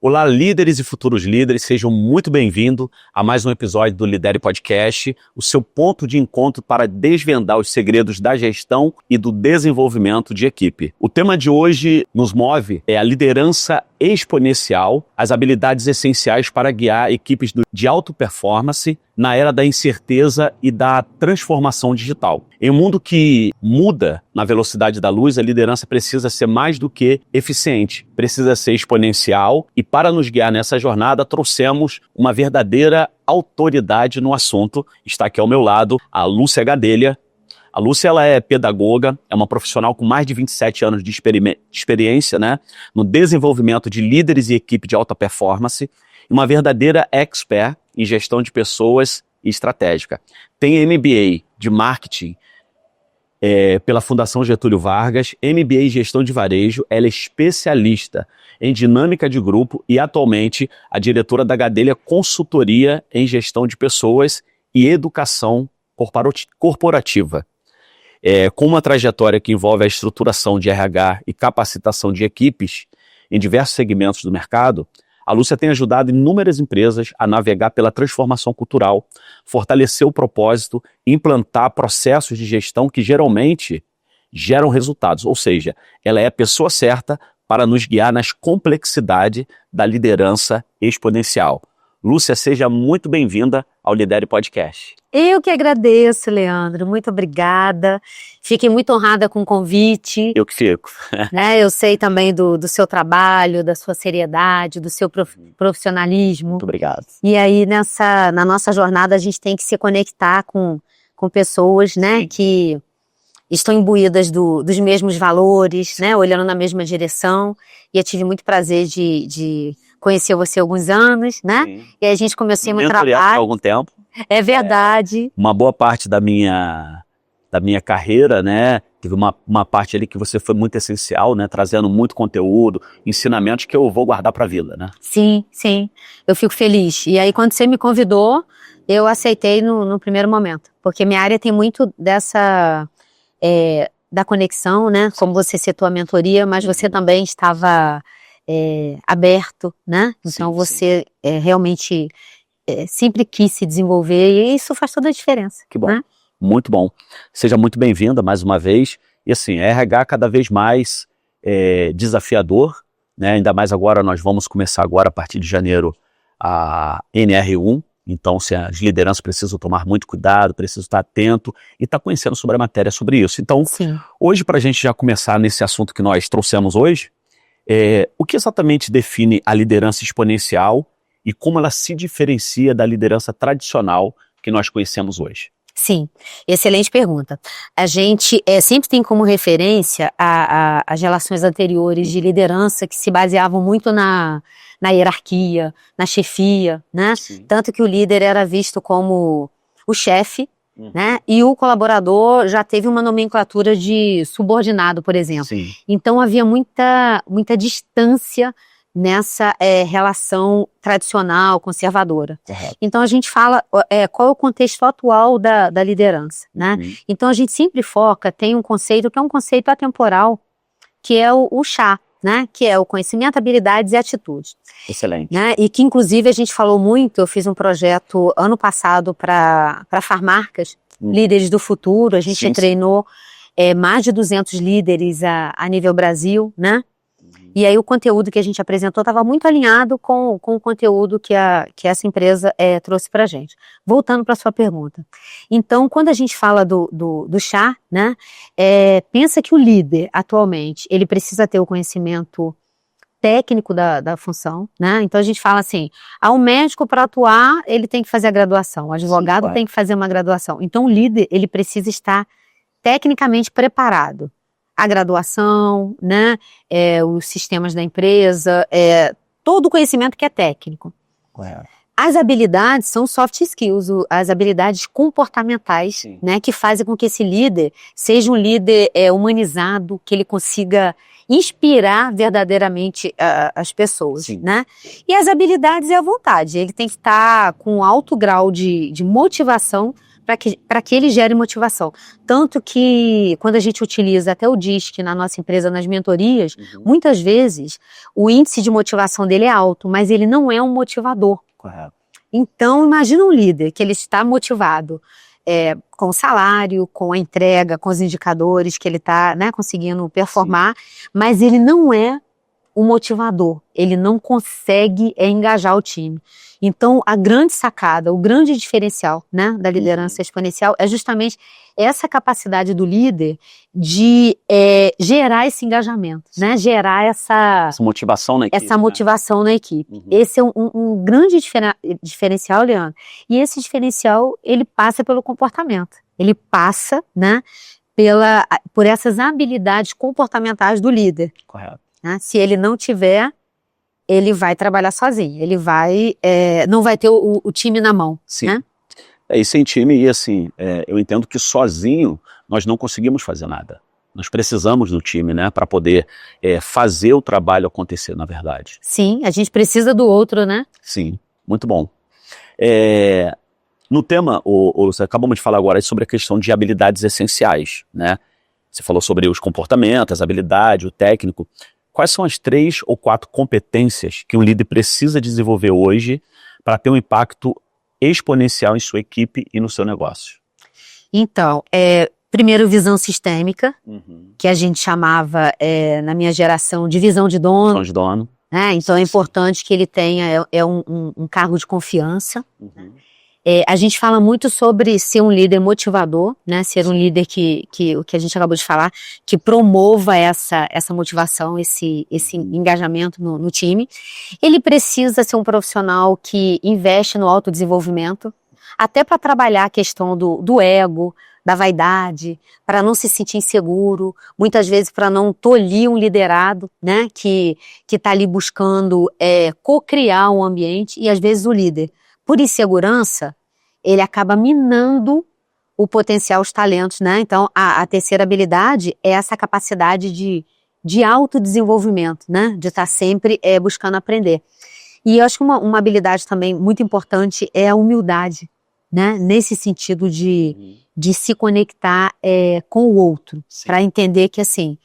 Olá, líderes e futuros líderes, sejam muito bem-vindos a mais um episódio do Lidere Podcast, o seu ponto de encontro para desvendar os segredos da gestão e do desenvolvimento de equipe. O tema de hoje nos move é a liderança exponencial, as habilidades essenciais para guiar equipes de alta performance na era da incerteza e da transformação digital. Em um mundo que muda na velocidade da luz, a liderança precisa ser mais do que eficiente, precisa ser exponencial e para nos guiar nessa jornada trouxemos uma verdadeira autoridade no assunto. Está aqui ao meu lado a Lúcia Gadelha. A Lúcia ela é pedagoga, é uma profissional com mais de 27 anos de experiência, no desenvolvimento de líderes e equipe de alta performance, e uma verdadeira expert em gestão de pessoas e estratégica. Tem MBA de marketing pela Fundação Getúlio Vargas, MBA em gestão de varejo, ela é especialista em dinâmica de grupo e atualmente a diretora da Gadelha Consultoria em Gestão de Pessoas e Educação Corporativa. Com uma trajetória que envolve a estruturação de RH e capacitação de equipes em diversos segmentos do mercado, a Lúcia tem ajudado inúmeras empresas a navegar pela transformação cultural, fortalecer o propósito e implantar processos de gestão que geralmente geram resultados. Ou seja, ela é a pessoa certa para nos guiar nas complexidades da liderança exponencial. Lúcia, seja muito bem-vinda ao Lidere Podcast. Eu que agradeço, Leandro. Muito obrigada. Fiquei muito honrada com o convite. Eu que fico. Eu sei também do seu trabalho, da sua seriedade, do seu profissionalismo. Muito obrigado. E aí, na nossa jornada, a gente tem que se conectar com pessoas, que estão imbuídas dos mesmos valores, olhando na mesma direção. E eu tive muito prazer de conhecer você há alguns anos, Sim. E aí a gente começou muito trabalho. Há algum tempo. É verdade. Uma boa parte da minha carreira, teve uma parte ali que você foi muito essencial, trazendo muito conteúdo, ensinamentos que eu vou guardar para a vida, Sim, eu fico feliz. E aí quando você me convidou, eu aceitei no primeiro momento, porque minha área tem muito dessa, da conexão, como você citou a mentoria, mas você também estava aberto, Então você realmente sempre quis se desenvolver e isso faz toda a diferença. Que bom, muito bom. Seja muito bem-vinda mais uma vez. E assim, RH cada vez mais desafiador, ainda mais agora, nós vamos começar agora a partir de janeiro a NR1, então as lideranças precisam tomar muito cuidado, precisam estar atento e estar conhecendo sobre a matéria sobre isso. Então, Sim. Hoje para a gente já começar nesse assunto que nós trouxemos hoje, o que exatamente define a liderança exponencial e como ela se diferencia da liderança tradicional que nós conhecemos hoje? Sim, excelente pergunta. A gente sempre tem como referência as relações anteriores de liderança que se baseavam muito na hierarquia, na chefia, Sim. Tanto que o líder era visto como o chefe, E o colaborador já teve uma nomenclatura de subordinado, por exemplo. Sim. Então havia muita distância nessa relação tradicional, conservadora. Correto. Então a gente fala qual é o contexto atual da liderança, Então a gente sempre tem um conceito que é um conceito atemporal, que é o chá, que é o conhecimento, habilidades e atitudes. Excelente. E que inclusive a gente falou muito, eu fiz um projeto ano passado para farmarcas, líderes do futuro, a gente treinou mais de 200 líderes a nível Brasil, E aí o conteúdo que a gente apresentou estava muito alinhado com o conteúdo que essa empresa trouxe para a gente. Voltando para a sua pergunta. Então, quando a gente fala do chá, pensa que o líder, atualmente, ele precisa ter o conhecimento técnico da função, Então a gente fala assim, o médico para atuar, ele tem que fazer a graduação, o advogado tem que fazer uma graduação. Então o líder, ele precisa estar tecnicamente preparado. A graduação, os sistemas da empresa, todo o conhecimento que é técnico. As habilidades são soft skills, as habilidades comportamentais, que fazem com que esse líder seja um líder humanizado, que ele consiga inspirar verdadeiramente as pessoas, E as habilidades é a vontade, ele tem que estar com alto grau de motivação para que ele gere motivação. Tanto que, quando a gente utiliza até o DISC na nossa empresa, nas mentorias, muitas vezes o índice de motivação dele é alto, mas ele não é um motivador. Correto. Então, imagina um líder que ele está motivado com o salário, com a entrega, com os indicadores que ele está, né, conseguindo performar, mas ele não é o motivador, ele não consegue engajar o time. Então, a grande sacada, o grande diferencial, né, da liderança exponencial é justamente essa capacidade do líder de gerar esse engajamento, né, gerar essa motivação na equipe. Essa motivação na equipe. Esse é um grande diferencial, Leandro. E esse diferencial, ele passa pelo comportamento. Ele passa, né, por essas habilidades comportamentais do líder. Correto. Né? Se ele não tiver, ele vai trabalhar sozinho. Ele não vai ter o time na mão. Sim. Né? E sem time, e assim, eu entendo que sozinho nós não conseguimos fazer nada. Nós precisamos do time, né, para poder fazer o trabalho acontecer, na verdade. Sim, a gente precisa do outro, né? Sim, muito bom. No tema, você acabamos de falar agora sobre a questão de habilidades essenciais, né? Você falou sobre os comportamentos, as habilidades, o técnico. Quais são as 3 ou 4 competências que um líder precisa desenvolver hoje para ter um impacto exponencial em sua equipe e no seu negócio? Então, primeiro, visão sistêmica, que a gente chamava, na minha geração, de visão de dono. Visão de dono. Né? Então, é importante que ele tenha um cargo de confiança. A gente fala muito sobre ser um líder motivador, né? Ser um líder o que a gente acabou de falar, que promova essa motivação, esse engajamento no time. Ele precisa ser um profissional que investe no autodesenvolvimento, até para trabalhar a questão do ego, da vaidade, para não se sentir inseguro, muitas vezes para não tolir um liderado, né? Que está ali buscando co-criar um ambiente, e às vezes o líder, por insegurança, ele acaba minando o potencial, os talentos, né? Então, a terceira habilidade é essa capacidade de autodesenvolvimento, né? De estar sempre buscando aprender. E eu acho que uma habilidade também muito importante é a humildade, né? Nesse sentido de se conectar com o outro, para entender que, assim,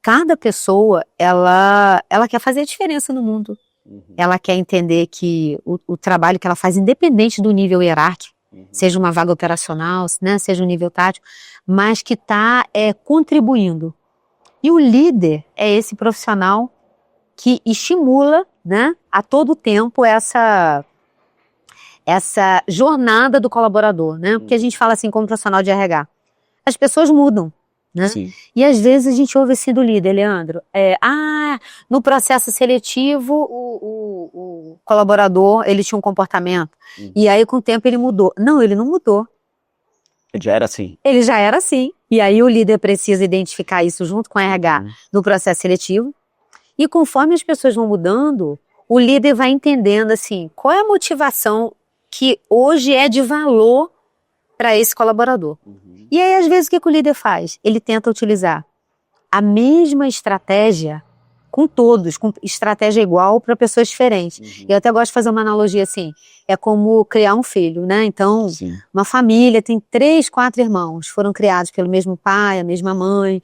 cada pessoa, ela quer fazer a diferença no mundo. Ela quer entender que o trabalho que ela faz, independente do nível hierárquico, seja uma vaga operacional, né, seja um nível tático, mas que está contribuindo. E o líder é esse profissional que estimula, né, a todo tempo essa jornada do colaborador, né? Porque a gente fala assim como profissional de RH, as pessoas mudam. Né? E às vezes a gente ouve assim do líder, Leandro, no processo seletivo o colaborador, ele tinha um comportamento, e aí com o tempo ele mudou. Não, ele não mudou. Ele já era assim. Ele já era assim. E aí o líder precisa identificar isso junto com a RH no processo seletivo, e conforme as pessoas vão mudando, o líder vai entendendo assim, qual é a motivação que hoje é de valor para esse colaborador. E aí, às vezes, o que o líder faz? Ele tenta utilizar a mesma estratégia com todos, com estratégia igual para pessoas diferentes. E eu até gosto de fazer uma analogia assim, é como criar um filho, né? Então, uma família tem 3, 4 irmãos, foram criados pelo mesmo pai, a mesma mãe,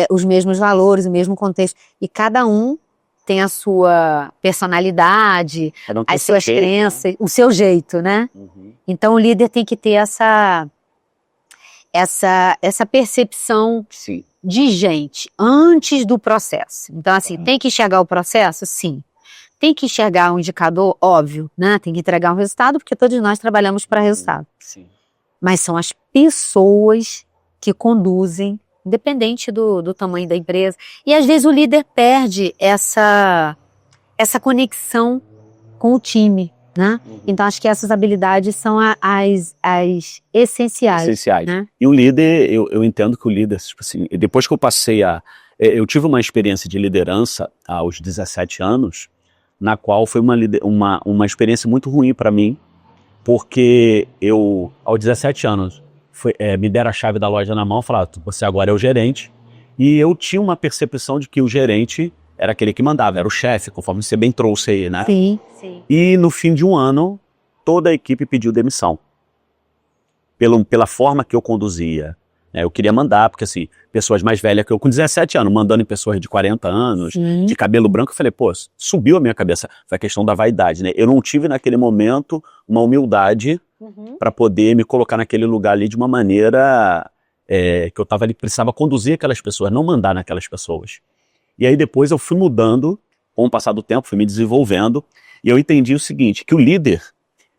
os mesmos valores, o mesmo contexto, e cada um tem a sua personalidade, as suas crenças, né? O seu jeito, né? Então, o líder tem que ter essa percepção de gente antes do processo. Então, assim, tem que enxergar o processo? Sim. Tem que enxergar um indicador? Óbvio, né? Tem que entregar um resultado, porque todos nós trabalhamos para resultado. Mas são as pessoas que conduzem, independente do tamanho da empresa. E às vezes o líder perde essa conexão com o time, né? Então acho que essas habilidades são as essenciais. Né? E o líder, eu entendo que o líder, tipo assim, depois que eu passei eu tive uma experiência de liderança aos 17 anos, na qual foi uma experiência muito ruim para mim, porque eu, aos 17 anos, me deram a chave da loja na mão e falaram, você agora é o gerente, e eu tinha uma percepção de que o gerente era aquele que mandava, era o chefe, conforme você bem trouxe aí, né? Sim. E no fim de um ano, toda a equipe pediu demissão. pela forma que eu conduzia. Eu queria mandar, porque assim, pessoas mais velhas que eu, com 17 anos, mandando em pessoas de 40 anos, de cabelo branco, eu falei, pô, subiu a minha cabeça. Foi a questão da vaidade, né? Eu não tive naquele momento uma humildade para poder me colocar naquele lugar ali de uma maneira que eu tava ali, precisava conduzir aquelas pessoas, não mandar naquelas pessoas. E aí depois eu fui mudando, com o passar do tempo, fui me desenvolvendo, e eu entendi o seguinte, que o líder,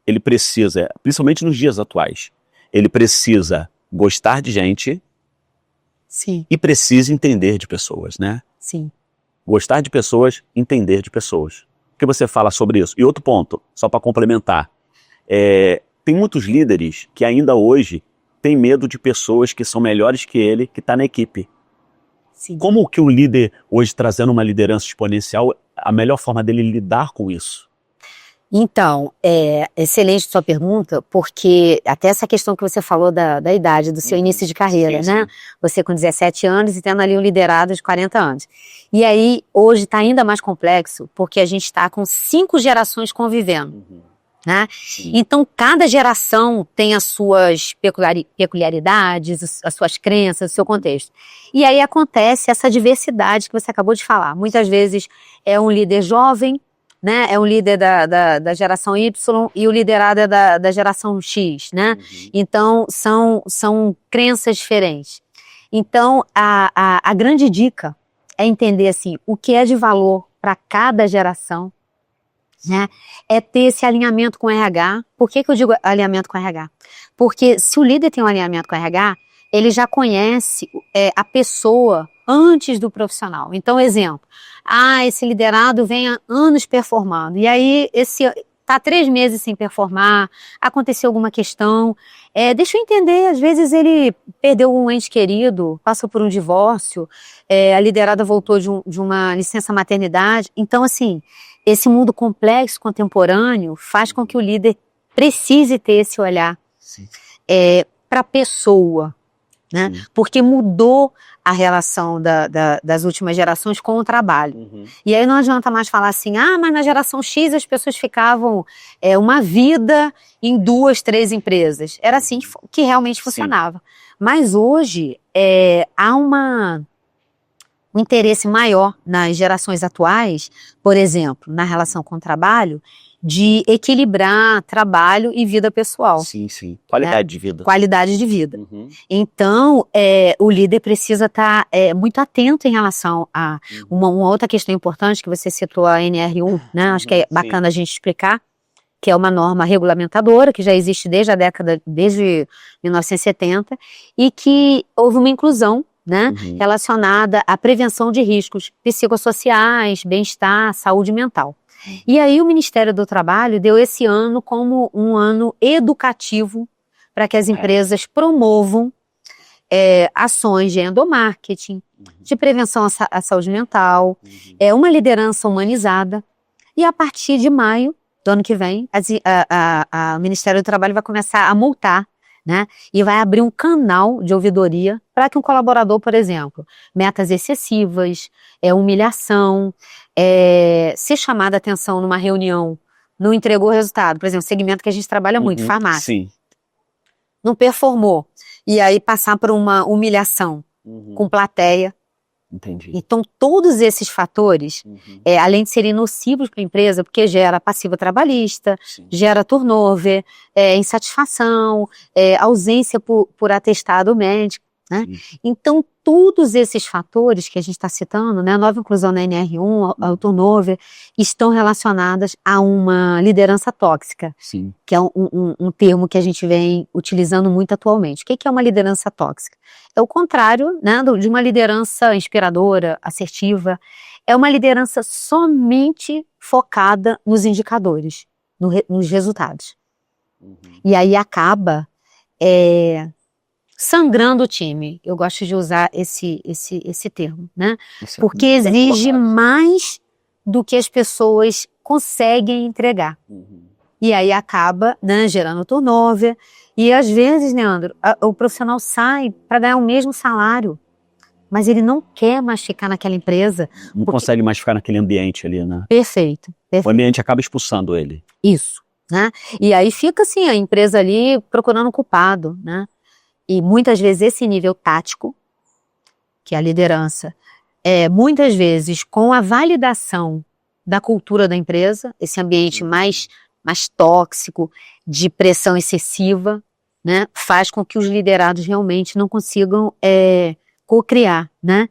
ele precisa, principalmente nos dias atuais, ele precisa gostar de gente. Sim. E precisa entender de pessoas, né? Sim. Gostar de pessoas, entender de pessoas. O que você fala sobre isso? E outro ponto, só para complementar. Tem muitos líderes que ainda hoje têm medo de pessoas que são melhores que ele, que está na equipe. Sim. Como que o líder, hoje trazendo uma liderança exponencial, a melhor forma dele lidar com isso? Então, excelente sua pergunta, porque até essa questão que você falou da idade, do seu início de carreira, sim, né? sim. Você com 17 anos e tendo ali um liderado de 40 anos. E aí, hoje está ainda mais complexo, porque a gente está com 5 gerações convivendo, né? Então, cada geração tem as suas peculiaridades, as suas crenças, o seu contexto. E aí acontece essa diversidade que você acabou de falar. Muitas vezes é um líder jovem, né? É um líder da geração Y e o liderado é da geração X, né? Então, são crenças diferentes. Então, a grande dica é entender, assim, o que é de valor para cada geração, né? É ter esse alinhamento com o RH. Por que eu digo alinhamento com o RH? Porque se o líder tem um alinhamento com o RH, ele já conhece a pessoa antes do profissional. Então, exemplo, esse liderado vem há anos performando, e aí está 3 meses sem performar, aconteceu alguma questão, deixa eu entender, às vezes ele perdeu um ente querido, passou por um divórcio, a liderada voltou de uma licença maternidade. Então, assim, esse mundo complexo, contemporâneo, faz com que o líder precise ter esse olhar para a pessoa, né? Porque mudou a relação das últimas gerações com o trabalho. E aí não adianta mais falar assim, mas na geração X as pessoas ficavam uma vida em 2, 3 empresas. Era assim que realmente funcionava. Mas hoje há um interesse maior nas gerações atuais, por exemplo, na relação com o trabalho, de equilibrar trabalho e vida pessoal. Sim, sim. Qualidade de vida. Qualidade de vida. Então, o líder precisa estar muito atento em relação a uma outra questão importante que você citou, a NR1, né? Acho que é bacana a gente explicar, que é uma norma regulamentadora, que já existe desde 1970, e que houve uma inclusão, né, relacionada à prevenção de riscos psicossociais, bem-estar, saúde mental. E aí o Ministério do Trabalho deu esse ano como um ano educativo para que as empresas promovam ações de endomarketing, de prevenção à saúde mental, uma liderança humanizada. E a partir de maio do ano que vem, o Ministério do Trabalho vai começar a multar, né? E vai abrir um canal de ouvidoria para que um colaborador, por exemplo, metas excessivas, humilhação, ser chamado a atenção numa reunião, não entregou o resultado, por exemplo, segmento que a gente trabalha muito, farmácia. Sim. Não performou. E aí passar por uma humilhação com plateia. Entendi. Então, todos esses fatores, além de serem nocivos para a empresa, porque gera passiva trabalhista, gera turnover, insatisfação, ausência por atestado médico, né? Então, todos esses fatores que a gente está citando, né, a nova inclusão na NR1, ao turnover, estão relacionadas a uma liderança tóxica, que é um termo que a gente vem utilizando muito atualmente. O que é uma liderança tóxica? É o contrário, né, de uma liderança inspiradora, assertiva. É uma liderança somente focada nos indicadores, nos resultados. E aí acaba sangrando o time. Eu gosto de usar esse termo, né? Porque exige mais do que as pessoas conseguem entregar. E aí acaba, né, gerando turnover. E às vezes, Leandro, o profissional sai para ganhar o mesmo salário, mas ele não quer mais ficar naquela empresa. Não consegue mais ficar naquele ambiente ali, né? Perfeito. O ambiente acaba expulsando ele. Isso. né? E aí fica assim, a empresa ali procurando um culpado, né? E muitas vezes esse nível tático, que é a liderança, muitas vezes com a validação da cultura da empresa, esse ambiente mais tóxico, de pressão excessiva, né, faz com que os liderados realmente não consigam co-criar, né?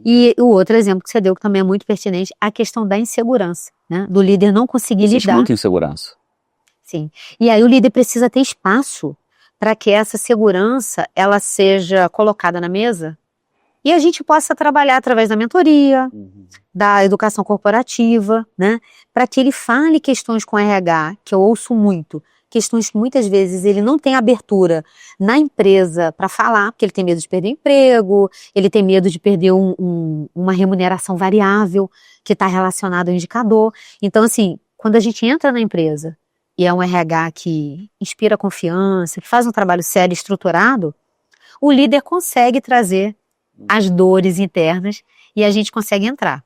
E o outro exemplo que você deu, que também é muito pertinente, a questão da insegurança, né? Do líder não conseguir lidar. Muita insegurança. Sim. E aí o líder precisa ter espaço para que essa segurança ela seja colocada na mesa e a gente possa trabalhar através da mentoria, da educação corporativa, né? Para que ele fale questões com RH, que eu ouço muito, questões que muitas vezes ele não tem abertura na empresa para falar, porque ele tem medo de perder emprego, ele tem medo de perder uma remuneração variável que está relacionada ao indicador. Então, assim, quando a gente entra na empresa e é um RH que inspira confiança, que faz um trabalho sério e estruturado, o líder consegue trazer as dores internas e a gente consegue entrar.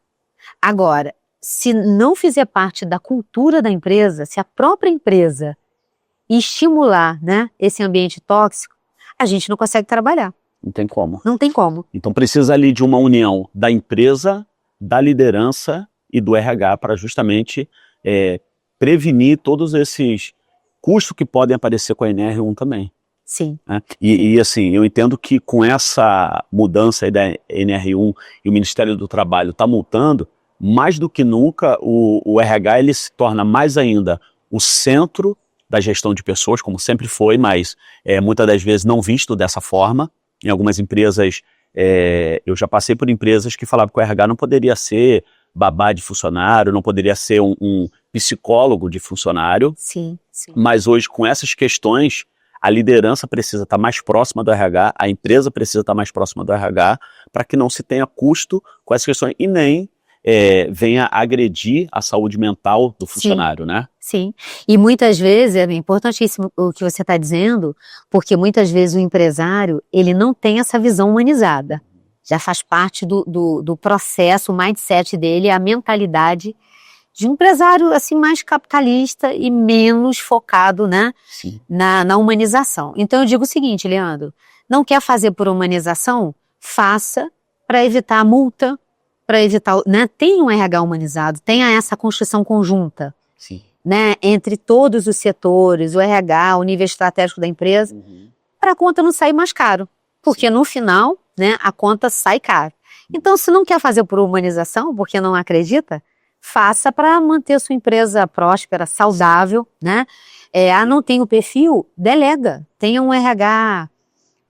Agora, se não fizer parte da cultura da empresa, se a própria empresa estimular, né, esse ambiente tóxico, a gente não consegue trabalhar. Não tem como. Não tem como. Então precisa ali de uma união da empresa, da liderança e do RH para justamente prevenir todos esses custos que podem aparecer com a NR1 também. Sim. Né? E assim, eu entendo que com essa mudança aí da NR1 e o Ministério do Trabalho está multando, mais do que nunca o RH ele se torna mais ainda o centro da gestão de pessoas, como sempre foi, mas muitas das vezes não visto dessa forma. Em algumas empresas, eu já passei por empresas que falavam que o RH não poderia ser babá de funcionário, não poderia ser um psicólogo de funcionário. Sim, sim. Mas hoje, com essas questões, a liderança precisa estar mais próxima do RH, a empresa precisa estar mais próxima do RH, para que não se tenha custo com essas questões e nem venha agredir a saúde mental do funcionário, né? Sim, e muitas vezes, é importantíssimo o que você está dizendo, porque muitas vezes o empresário, ele não tem essa visão humanizada. Já faz parte do processo, o mindset dele, a mentalidade de um empresário assim, mais capitalista e menos focado, né, na humanização. Então eu digo o seguinte, Leandro, não quer fazer por humanização? Faça para evitar a multa, para evitar, né, tenha um RH humanizado, tenha essa construção conjunta. Sim. Né, entre todos os setores, o RH, o nível estratégico da empresa, para a conta não sair mais caro. Porque no final, né, a conta sai caro. Então, se não quer fazer por humanização, porque não acredita, faça para manter a sua empresa próspera, saudável, né? Não tem o perfil, delega. Tenha um RH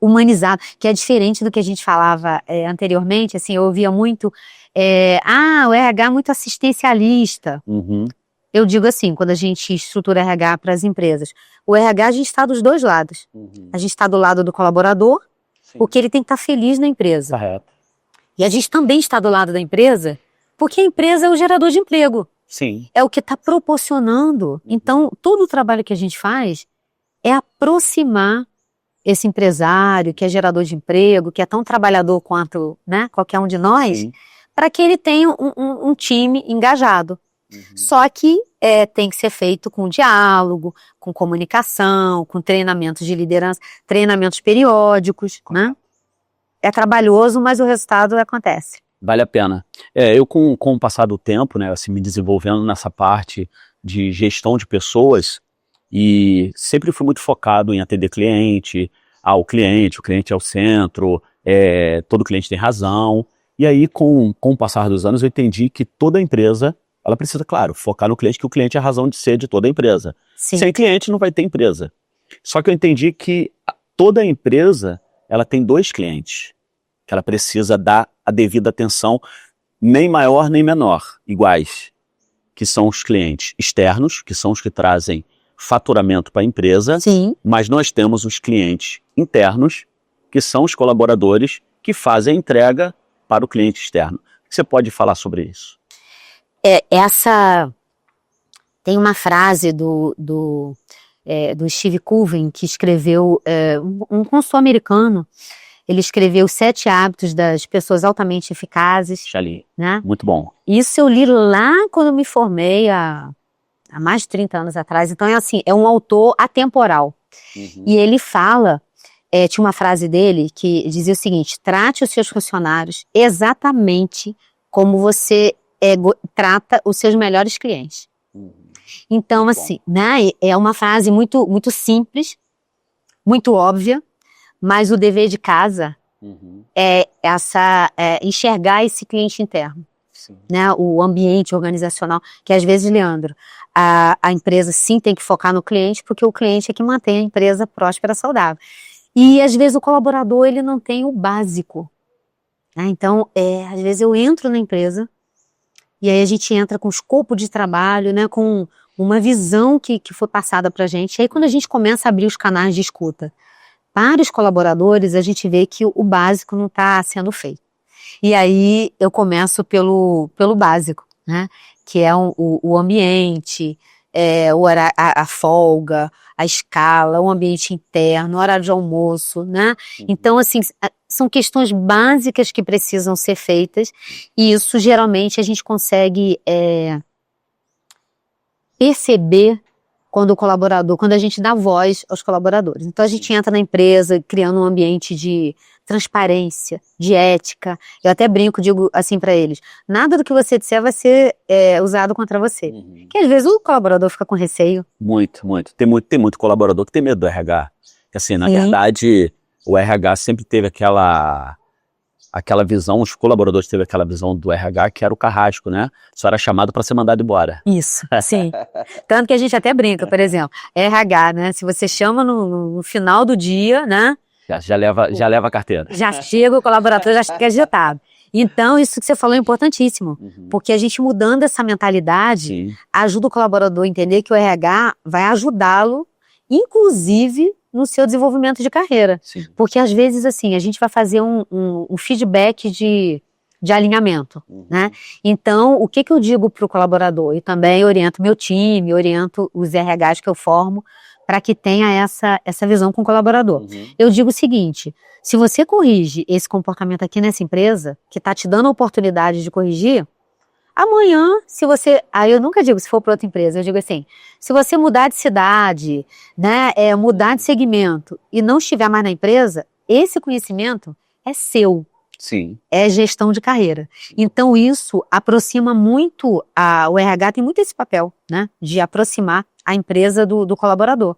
humanizado, que é diferente do que a gente falava anteriormente. Assim, eu ouvia muito, o RH é muito assistencialista. Eu digo assim, quando a gente estrutura RH para as empresas, o RH a gente está dos dois lados. A gente está do lado do colaborador, porque ele tem que estar feliz na empresa. Correto. E a gente também está do lado da empresa, porque a empresa é o gerador de emprego. Sim. É o que está proporcionando. Então, todo o trabalho que a gente faz é aproximar esse empresário que é gerador de emprego, que é tão trabalhador quanto, né, qualquer um de nós, para que ele tenha um time engajado. Só que tem que ser feito com diálogo, com comunicação, com treinamentos de liderança, treinamentos periódicos, né? É trabalhoso, mas o resultado acontece. Vale a pena. Eu com o passar do tempo, né, assim, me desenvolvendo nessa parte de gestão de pessoas, e sempre fui muito focado em atender cliente, o cliente é o centro, todo cliente tem razão. E aí, com o passar dos anos, eu entendi que toda empresa ela precisa, claro, focar no cliente, que o cliente é a razão de ser de toda a empresa. Sim. Sem cliente não vai ter empresa. Só que eu entendi que toda empresa, ela tem dois clientes, que ela precisa dar a devida atenção, nem maior nem menor, iguais, que são os clientes externos, que são os que trazem faturamento para a empresa. Sim. Mas nós temos os clientes internos, que são os colaboradores que fazem a entrega para o cliente externo. O que você pode falar sobre isso? Tem uma frase do Steve Covey, que escreveu, um consultor americano, ele escreveu 7 hábitos das pessoas altamente eficazes. Já li, né? Muito bom. Isso eu li lá quando eu me formei há há mais de 30 anos atrás. Então é assim, é um autor atemporal. E ele fala, tinha uma frase dele que dizia o seguinte: trate os seus funcionários exatamente como você trata os seus melhores clientes. Então, assim, né, é uma frase muito, muito simples, muito óbvia, mas o dever de casa é enxergar esse cliente interno, né, o ambiente organizacional, que às vezes, Leandro, a empresa sim tem que focar no cliente, porque o cliente é que mantém a empresa próspera, saudável. E às vezes o colaborador, ele não tem o básico, né? Então, às vezes eu entro na empresa e aí a gente entra com escopo de trabalho, né, com uma visão que foi passada pra gente. E aí quando a gente começa a abrir os canais de escuta para os colaboradores, a gente vê que o básico não está sendo feito. E aí eu começo pelo básico, né, que é o ambiente, a folga, a escala, o ambiente interno, o horário de almoço, né? Então, assim, são questões básicas que precisam ser feitas, e isso geralmente a gente consegue perceber quando a gente dá voz aos colaboradores. Então a gente entra na empresa criando um ambiente de transparência, de ética. Eu até brinco, digo assim para eles: nada do que você disser vai ser usado contra você. Que às vezes o colaborador fica com receio. Muito. Tem muito colaborador que tem medo do RH. Assim, na verdade, o RH sempre teve aquela visão, os colaboradores teve aquela visão do RH que era o carrasco, né? Só era chamado para ser mandado embora. Isso, sim. Tanto que a gente até brinca, por exemplo, RH, né? Se você chama no final do dia, né? Já leva a carteira. Já chega o colaborador, já fica agitado. Então, isso que você falou é importantíssimo, porque a gente mudando essa mentalidade, ajuda o colaborador a entender que o RH vai ajudá-lo, inclusive no seu desenvolvimento de carreira. Porque às vezes, assim, a gente vai fazer um feedback de alinhamento, né? Então, o que eu digo para o colaborador? Eu também oriento meu time, oriento os RHs que eu formo, para que tenha essa visão com o colaborador. Eu digo o seguinte: se você corrige esse comportamento aqui nessa empresa, que está te dando a oportunidade de corrigir, amanhã, se você... Aí eu nunca digo se for para outra empresa, eu digo assim: se você mudar de cidade, né, mudar de segmento e não estiver mais na empresa, esse conhecimento é seu. Sim. É gestão de carreira. Então isso aproxima muito, o RH tem muito esse papel, né, de aproximar a empresa do colaborador.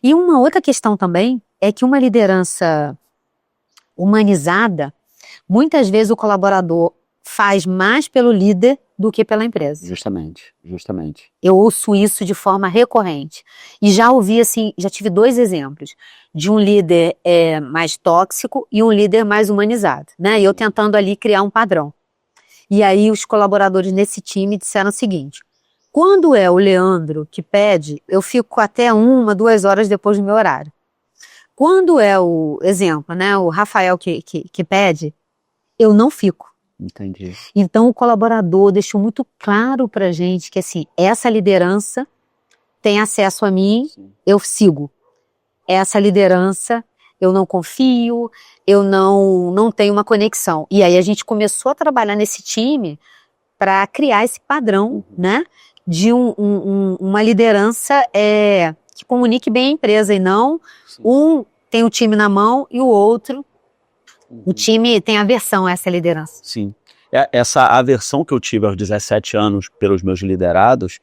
E uma outra questão também é que uma liderança humanizada, muitas vezes o colaborador faz mais pelo líder do que pela empresa. Justamente. Eu ouço isso de forma recorrente. E já ouvi, assim, já tive 2 exemplos de um líder mais tóxico e um líder mais humanizado, né? E eu tentando ali criar um padrão. E aí os colaboradores nesse time disseram o seguinte: quando é o Leandro que pede, eu fico até 1, 2 horas depois do meu horário. Quando é o exemplo, né, o Rafael que pede, eu não fico. Entendi. Então o colaborador deixou muito claro pra gente que, assim, essa liderança tem acesso a mim, eu sigo. Essa liderança eu não confio, eu não tenho uma conexão. E aí a gente começou a trabalhar nesse time para criar esse padrão, né, de uma liderança que comunique bem a empresa, e não um tem o time na mão e o outro, o time tem aversão a essa liderança. Sim. Essa aversão que eu tive aos 17 anos pelos meus liderados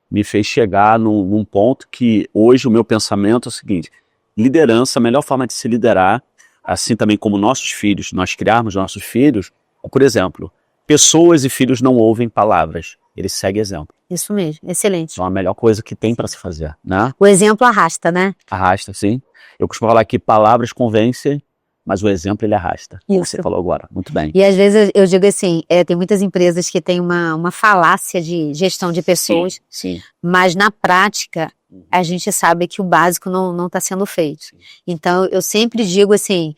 me fez chegar num ponto que hoje o meu pensamento é o seguinte: liderança, a melhor forma de se liderar, assim também como nossos filhos, nós criarmos nossos filhos, por exemplo, pessoas e filhos não ouvem palavras, eles seguem exemplo. Isso mesmo, excelente. Então é a melhor coisa que tem para se fazer, né? O exemplo arrasta, né? Arrasta, sim. Eu costumo falar que palavras convencem, mas o exemplo ele arrasta. Isso. Você falou agora, muito bem. E às vezes eu digo assim, tem muitas empresas que têm uma falácia de gestão de pessoas, Sim. mas na prática a gente sabe que o básico não está sendo feito. Então eu sempre digo assim,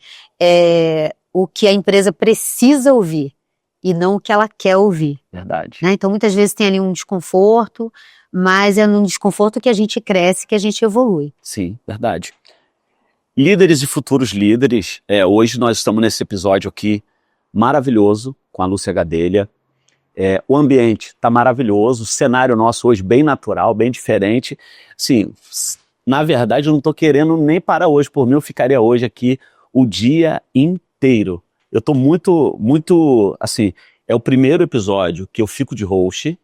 o que a empresa precisa ouvir e não o que ela quer ouvir. Verdade. Né? Então muitas vezes tem ali um desconforto, mas é num desconforto que a gente cresce, que a gente evolui. Sim, verdade. Líderes e futuros líderes, hoje nós estamos nesse episódio aqui maravilhoso com a Lúcia Gadelha. O ambiente está maravilhoso, o cenário nosso hoje bem natural, bem diferente. Assim, na verdade, eu não estou querendo nem parar hoje. Por mim, eu ficaria hoje aqui o dia inteiro. Eu estou muito, assim, é o primeiro episódio que eu fico de host.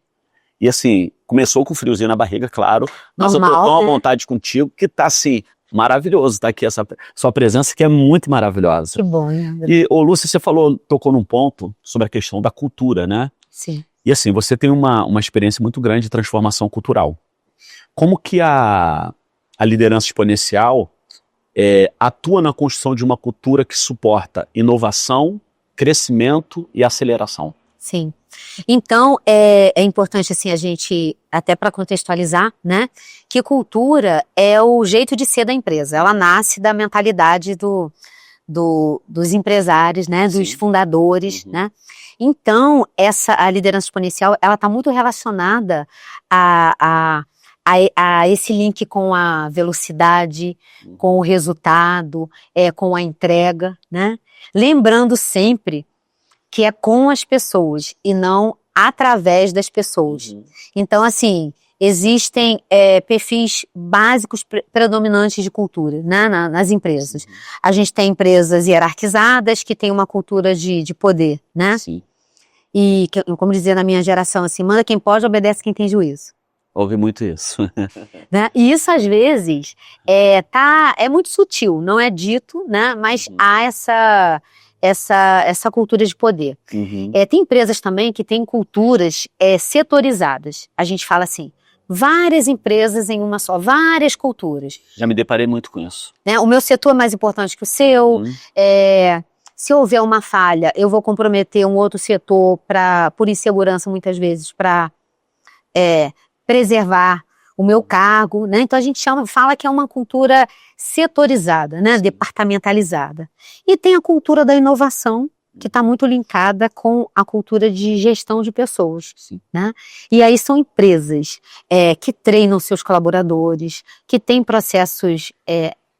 E assim, começou com friozinho na barriga, claro. Mas eu tô tão à vontade contigo que tá assim, maravilhoso tá aqui essa sua presença, que é muito maravilhosa. Que bom, né? E, Lúcia, você tocou num ponto sobre a questão da cultura, né? Sim. E assim, você tem uma experiência muito grande de transformação cultural. Como que a liderança exponencial atua na construção de uma cultura que suporta inovação, crescimento e aceleração? Sim. Então, é importante, assim, a gente, até para contextualizar, né, que cultura é o jeito de ser da empresa. Ela nasce da mentalidade dos empresários, né, dos fundadores, né. Então, a liderança exponencial, ela está muito relacionada a esse link com a velocidade, com o resultado, com a entrega, né. Lembrando sempre que é com as pessoas e não através das pessoas. Então, assim, existem perfis básicos predominantes de cultura, né, nas empresas. A gente tem empresas hierarquizadas que têm uma cultura de poder, né? Sim. E, como dizia na minha geração, assim, manda quem pode, obedece quem tem juízo. Ouvi muito isso. Né? E isso, às vezes, é muito sutil, não é dito, né? Mas há essa cultura de poder. Tem empresas também que têm culturas setorizadas. A gente fala assim, várias empresas em uma só, várias culturas. Já me deparei muito com isso. Né? O meu setor é mais importante que o seu. Se houver uma falha, eu vou comprometer um outro setor por insegurança, muitas vezes, para preservar o meu cargo, né? Então a gente fala que é uma cultura setorizada, né? Departamentalizada. E tem a cultura da inovação, que está muito linkada com a cultura de gestão de pessoas, né? E aí são empresas que treinam seus colaboradores, que têm processos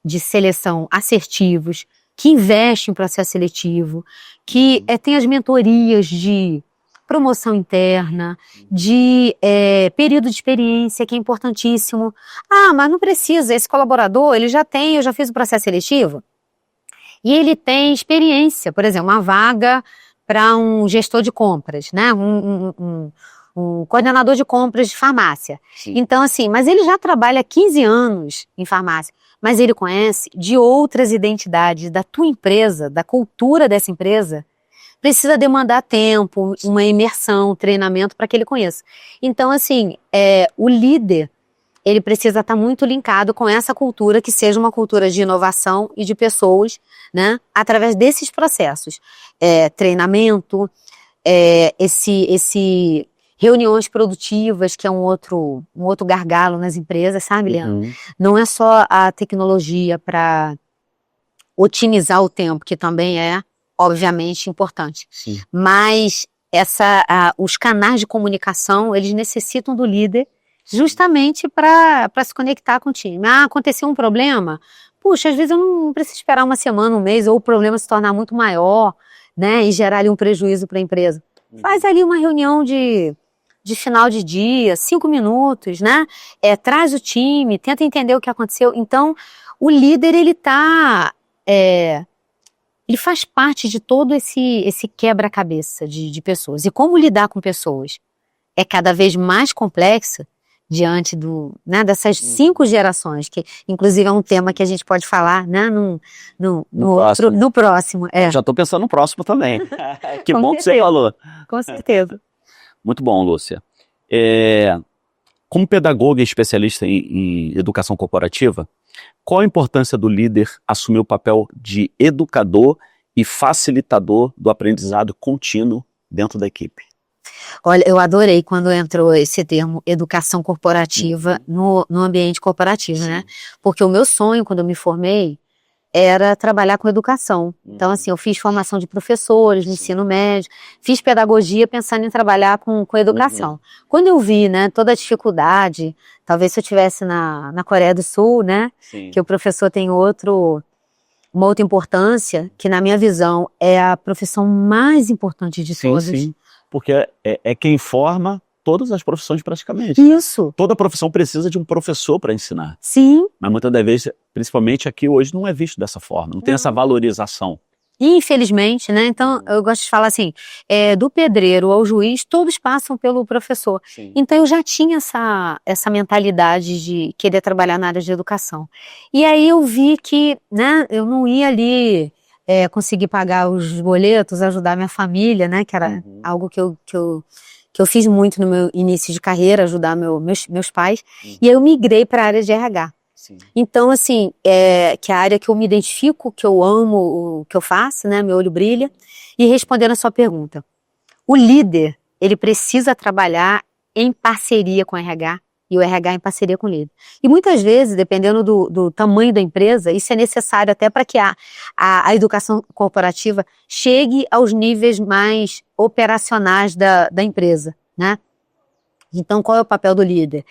de seleção assertivos, que investem em processo seletivo, que tem as mentorias de promoção interna, de período de experiência, que é importantíssimo. Ah, mas não precisa, esse colaborador, eu já fiz o processo seletivo, e ele tem experiência, por exemplo, uma vaga para um gestor de compras, né? Um coordenador de compras de farmácia. Então, assim, mas ele já trabalha 15 anos em farmácia, mas ele conhece de outras identidades da tua empresa, da cultura dessa empresa. Precisa demandar tempo, uma imersão, treinamento para que ele conheça. Então, assim, o líder, ele precisa estar muito linkado com essa cultura, que seja uma cultura de inovação e de pessoas, né? Através desses processos. Treinamento, reuniões produtivas, que é um outro gargalo nas empresas, sabe, Leandro? Não é só a tecnologia para otimizar o tempo, que também obviamente importante. Mas os canais de comunicação, eles necessitam do líder justamente para se conectar com o time. Ah, aconteceu um problema? Puxa, às vezes eu não preciso esperar uma semana, um mês, ou o problema se tornar muito maior, né, e gerar ali um prejuízo para a empresa. Faz ali uma reunião de final de dia, 5 minutos, né? Traz o time, tenta entender o que aconteceu. Então, o líder, ele faz parte de todo esse quebra-cabeça de pessoas. E como lidar com pessoas é cada vez mais complexo diante dessas 5 gerações, que inclusive é um tema que a gente pode falar, né, no próximo. Já estou pensando no próximo também. Que Com bom certeza. Que você falou. Com certeza. Muito bom, Lúcia. Como pedagoga e especialista em educação corporativa, qual a importância do líder assumir o papel de educador e facilitador do aprendizado contínuo dentro da equipe? Olha, eu adorei quando entrou esse termo educação corporativa no ambiente corporativo, né? Porque o meu sonho, quando eu me formei, era trabalhar com educação. Então, assim, eu fiz formação de professores no ensino médio, fiz pedagogia pensando em trabalhar com educação. Quando eu vi, né, toda a dificuldade, talvez se eu estivesse na Coreia do Sul, né, que o professor tem uma outra importância, que na minha visão é a profissão mais importante de todas. porque é quem forma todas as profissões praticamente. Isso. Toda profissão precisa de um professor para ensinar. Sim. Mas muitas das vezes, principalmente aqui hoje, não é visto dessa forma, não tem essa valorização. Infelizmente, né? Então, eu gosto de falar assim, do pedreiro ao juiz, todos passam pelo professor. Sim. Então, eu já tinha essa mentalidade de querer trabalhar na área de educação. E aí eu vi que, né, eu não ia ali conseguir pagar os boletos, ajudar minha família, né? Que era algo que eu fiz muito no meu início de carreira, ajudar meus pais. E aí eu migrei para a área de RH. Sim. Então, assim, que é a área que eu me identifico, que eu amo o que eu faço, né? Meu olho brilha. E respondendo a sua pergunta, o líder, ele precisa trabalhar em parceria com o RH e o RH em parceria com o líder. E muitas vezes, dependendo do tamanho da empresa, isso é necessário até para que a educação corporativa chegue aos níveis mais operacionais da empresa, né? Então, qual é o papel do líder?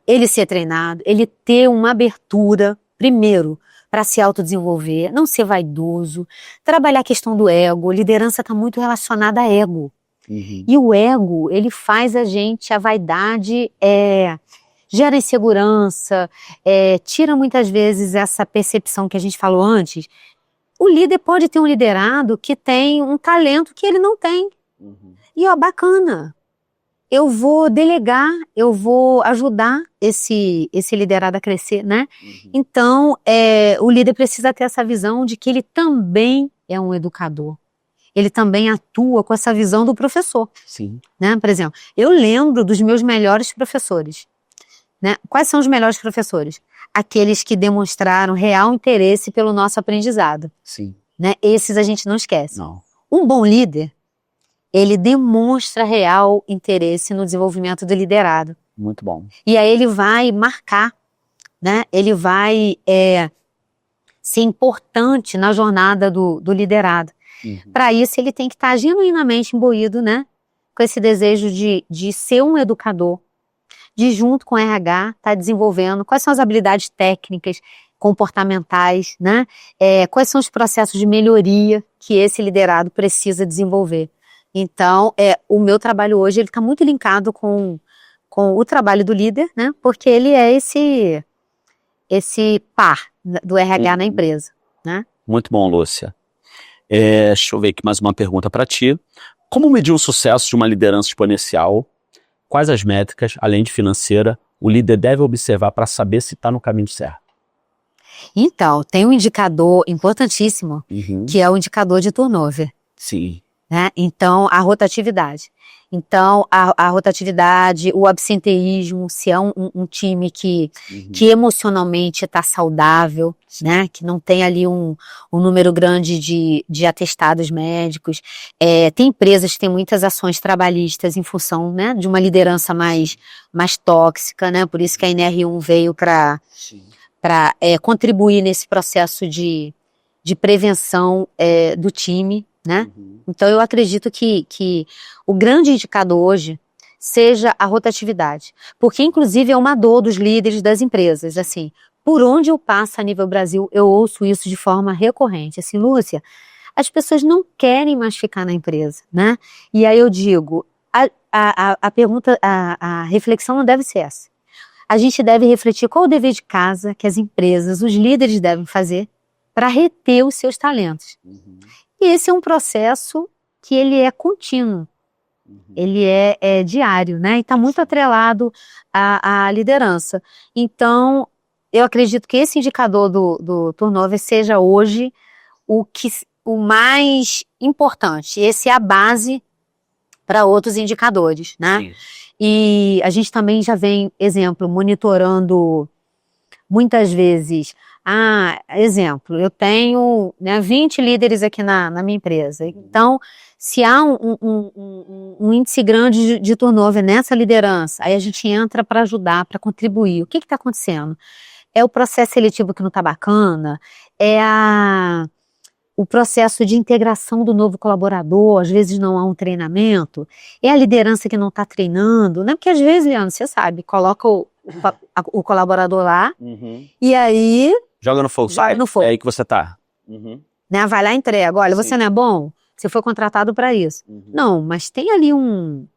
Ele ser treinado, ele ter uma abertura, primeiro, para se autodesenvolver, não ser vaidoso, trabalhar a questão do ego. Liderança está muito relacionada a ego. E o ego, ele faz a vaidade gera insegurança, tira muitas vezes essa percepção que a gente falou antes. O líder pode ter um liderado que tem um talento que ele não tem. E bacana. Eu vou delegar, eu vou ajudar esse liderado a crescer, né? Então, o líder precisa ter essa visão de que ele também é um educador. Ele também atua com essa visão do professor. Sim. Né? Por exemplo, eu lembro dos meus melhores professores. Né? Quais são os melhores professores? Aqueles que demonstraram real interesse pelo nosso aprendizado. Sim. Né? Esses a gente não esquece. Não. Um bom líder, ele demonstra real interesse no desenvolvimento do liderado. Muito bom. E aí ele vai marcar, né? Ele vai ser importante na jornada do liderado. Para isso ele tem que estar genuinamente imbuído, né? Com esse desejo de ser um educador, de junto com o RH estar desenvolvendo quais são as habilidades técnicas, comportamentais, né? Quais são os processos de melhoria que esse liderado precisa desenvolver. Então, o meu trabalho hoje, ele está muito linkado com o trabalho do líder, né? Porque ele é esse par do RH na empresa, né? Muito bom, Lúcia. Deixa eu ver aqui mais uma pergunta para ti. Como medir o sucesso de uma liderança exponencial? Quais as métricas, além de financeira, o líder deve observar para saber se está no caminho certo? Então, tem um indicador importantíssimo, que é o indicador de turnover. Sim. Né? Então, a rotatividade. Então, a rotatividade, o absenteísmo, se é um time que emocionalmente está saudável, né? Que não tem ali um número grande de atestados médicos. Tem empresas que têm muitas ações trabalhistas em função, né, de uma liderança mais tóxica, né? Por isso que a NR1 veio para contribuir nesse processo de prevenção do time. Né? Então eu acredito que o grande indicador hoje seja a rotatividade, porque inclusive é uma dor dos líderes das empresas, assim, por onde eu passo a nível Brasil, eu ouço isso de forma recorrente, assim, Lúcia, as pessoas não querem mais ficar na empresa, né? E aí eu digo, a pergunta, a reflexão não deve ser essa. A gente deve refletir qual o dever de casa que as empresas, os líderes devem fazer para reter os seus talentos. E esse é um processo que ele é contínuo, ele é diário, né? E está muito atrelado à liderança. Então, eu acredito que esse indicador do turnover seja hoje o mais importante. Esse é a base para outros indicadores, né? Sim. E a gente também já vem, exemplo, monitorando muitas vezes. Exemplo, eu tenho 20 líderes aqui na minha empresa. Então, se há um índice grande de turnover nessa liderança, aí a gente entra para ajudar, para contribuir. O que está acontecendo? É o processo seletivo que não está bacana? O processo de integração do novo colaborador, às vezes não há um treinamento? É a liderança que não está treinando? Né? Porque às vezes, Leandro, você sabe, coloca o colaborador lá e aí... Joga no fogo, sai. No fogo. É aí que você tá. Né? Vai lá e entrega. Olha, você não é bom? Você foi contratado para isso. Não, mas tem ali um